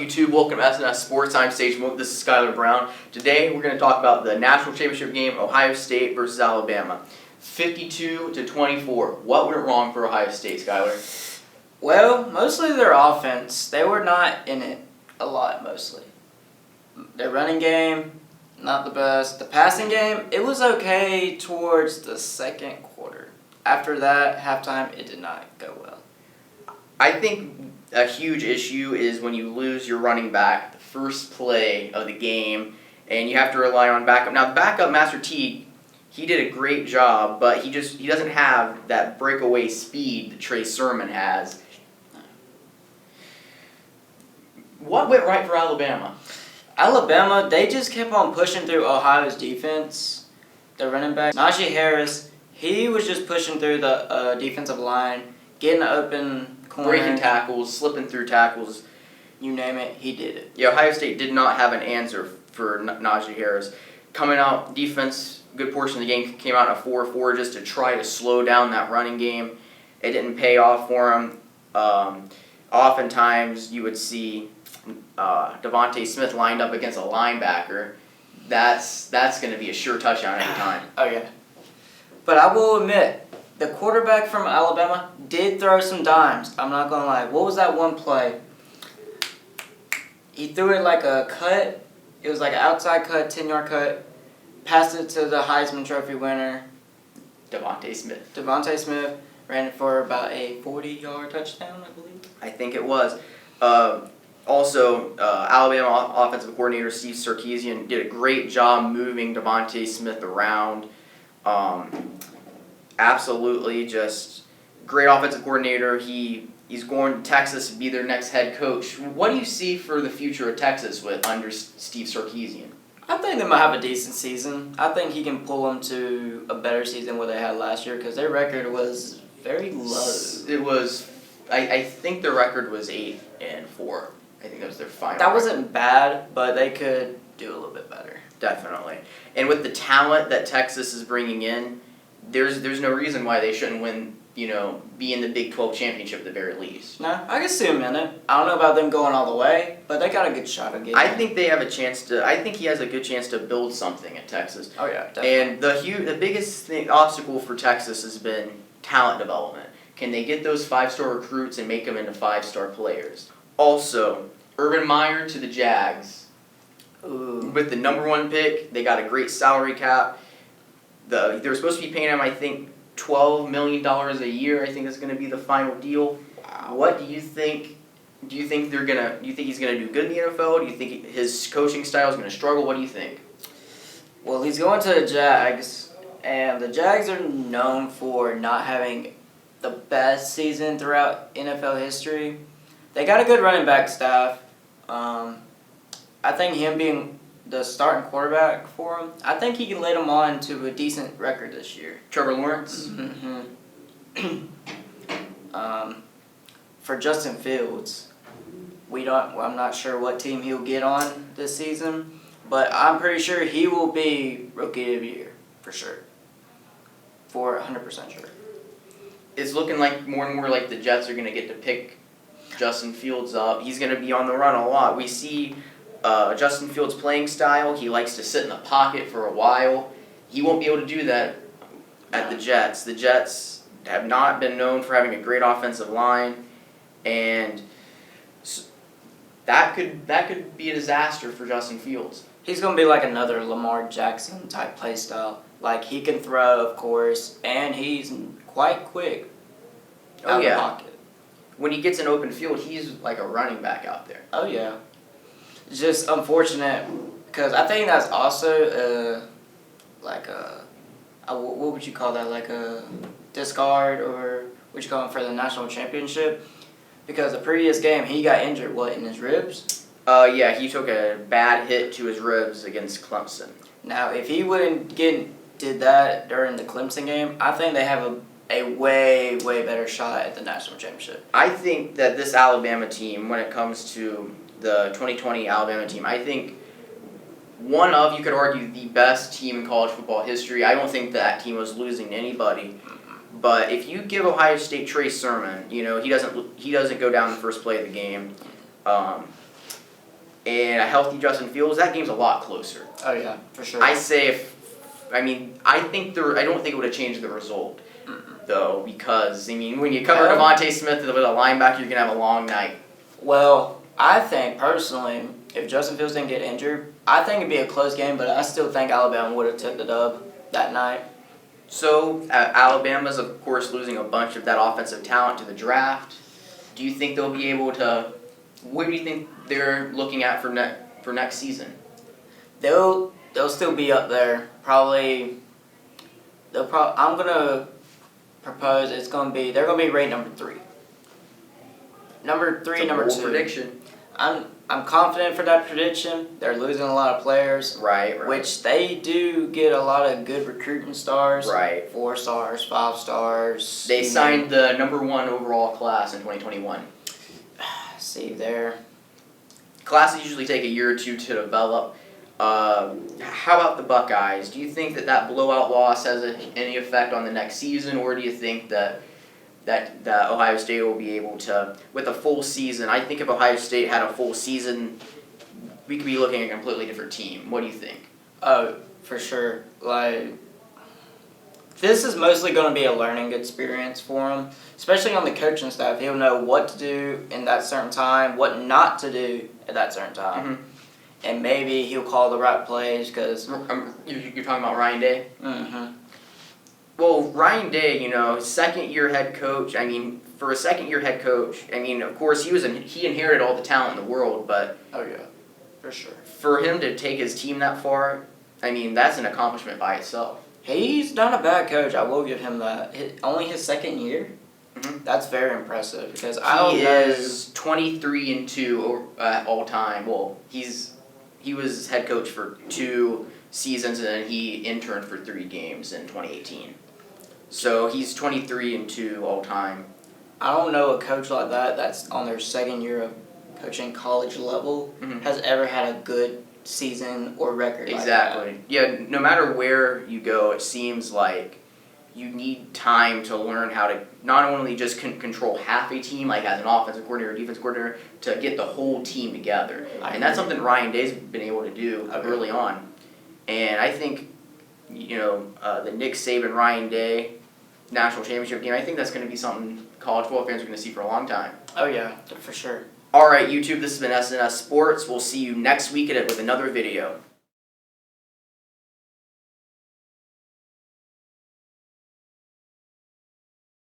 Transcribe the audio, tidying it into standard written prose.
YouTube? Welcome to SNS Sports. I'm Sage. This is Skylar Brown. Today we're going to talk about the national championship game, Ohio State versus Alabama. 52-24. What went wrong for Ohio State, Skylar? Well, mostly their offense. They were not in it a lot, mostly. Their running game, not the best. The passing game, it was okay towards the second quarter. After that, halftime, it did not go well. I think a huge issue is when you lose your running back the first play of the game and you have to rely on backup. Now, backup Master Teague, he did a great job, but he doesn't have that breakaway speed that Trey Sermon has. What went right for Alabama? Alabama, they just kept on pushing through Ohio's defense. Their running back, Najee Harris, he was just pushing through the defensive line, getting an open corner. Breaking tackles, slipping through tackles. You name it, he did it. Yeah, Ohio State did not have an answer for Najee Harris. Coming out, defense, good portion of the game came out in a 4-4 just to try to slow down that running game. It didn't pay off for him. Oftentimes, you would see Devontae Smith lined up against a linebacker. That's going to be a sure touchdown any time. Oh, yeah. But I will admit, the quarterback from Alabama did throw some dimes. I'm not going to lie. What was that one play? He threw it like a cut. It was like an outside cut, 10-yard cut. Passed it to the Heisman Trophy winner. Devontae Smith Ran it for about a 40-yard touchdown, I believe. I think it was. Also, Alabama offensive coordinator Steve Sarkisian did a great job moving Devontae Smith around. Absolutely, just great offensive coordinator. He's going to Texas to be their next head coach. What do you see for the future of Texas under Steve Sarkisian? I think they might have a decent season. I think he can pull them to a better season than what they had last year because their record was very low. It was, I think their record was 8-4. I think that was their final. That wasn't bad, but they could do a little bit better. Definitely. And with the talent that Texas is bringing in, there's no reason why they shouldn't win, be in the Big 12 championship at the very least. No, I can see them in it. I don't know about them going all the way, but they got a good shot at getting I think they have a chance to. I think he has a good chance to build something at Texas. Oh yeah, definitely. And the biggest obstacle for Texas has been talent development. Can they get those 5-star recruits and make them into 5-star players? Also, Urban Meyer to the Jags. Ooh. With the number 1 pick, they got a great salary cap. They're supposed to be paying him, I think, $12 million a year. I think is going to be the final deal. Wow. What do you think? Do you think he's going to do good in the NFL? Do you think his coaching style is going to struggle? What do you think? Well, he's going to the Jags, and the Jags are known for not having the best season throughout NFL history. They got a good running back staff. I think him being the starting quarterback for him, I think he can lead them on to a decent record this year. Trevor Lawrence? Mm-hmm. For Justin Fields, I'm not sure what team he'll get on this season, but I'm pretty sure he will be Rookie of the Year, for sure. For 100% sure. It's looking like more and more like the Jets are going to get to pick Justin Fields up. He's going to be on the run a lot. We see Justin Fields' playing style. He likes to sit in the pocket for a while. He won't be able to do that at the Jets. The Jets have not been known for having a great offensive line, and that could be a disaster for Justin Fields. He's going to be like another Lamar Jackson type play style. Like, he can throw, of course, and he's quite quick out of the pocket. When he gets an open field, he's like a running back out there. Oh, yeah. It's just unfortunate because I think that's also what would you call that? Like a discard or what you call it for the national championship? Because the previous game he got injured, in his ribs? Yeah, he took a bad hit to his ribs against Clemson. Now, if he wouldn't did that during the Clemson game, I think they have a way, way better shot at the national championship. I think that this Alabama team, when it comes to the 2020 Alabama team, I think you could argue, the best team in college football history. I don't think that team was losing to anybody. But if you give Ohio State Trey Sermon, he doesn't go down the first play of the game. and a healthy Justin Fields, that game's a lot closer. Oh yeah, for sure. I say I don't think it would have changed the result, though, because, when you cover Devontae Smith with a linebacker, you're going to have a long night. Well, I think, personally, if Justin Fields didn't get injured, I think it'd be a close game, but I still think Alabama would have took the dub that night. So, Alabama's, of course, losing a bunch of that offensive talent to the draft. Do you think they'll be able to... What do you think they're looking at for next season? They'll still be up there. Probably... I'm going to propose they're going to be ranked number 3. Number 3, number 2. Prediction. I'm confident for that prediction. They're losing a lot of players. Right. Which they do get a lot of good recruiting stars. Right. 4 stars, 5 stars. They signed the number 1 overall class in 2021. See there. Classes usually take a year or 2 to develop. How about the Buckeyes? Do you think that blowout loss has any effect on the next season, or do you think that Ohio State will be able to, with a full season? I think if Ohio State had a full season, we could be looking at a completely different team. What do you think? Oh, for sure. This is mostly going to be a learning experience for him, especially on the coaching staff. He'll know what to do in that certain time, what not to do at that certain time. Mm-hmm. And maybe he'll call the right plays because... You're talking about Ryan Day? Mm-hmm. Well, Ryan Day, second-year head coach. For a second-year head coach, of course, he inherited all the talent in the world, but... Oh, yeah. For sure. For him to take his team that far, that's an accomplishment by itself. He's not a bad coach. I will give him that. Only his second year? Mm-hmm. That's very impressive because he is 23-2 all time. Well, he was head coach for 2 seasons, and then he interned for 3 games in 2018. So he's 23-2 all time. I don't know a coach like that that's on their second year of coaching college level has ever had a good season or record. Exactly. Like that. Yeah. No matter where you go, it seems like you need time to learn how to not only just control half a team, like as an offensive coordinator or defensive coordinator, to get the whole team together. And that's something Ryan Day's been able to do early on. And I think, the Nick Saban, Ryan Day national championship game, I think that's going to be something college football fans are going to see for a long time. Oh, yeah, for sure. All right, YouTube, this has been SNS Sports. We'll see you next week with another video.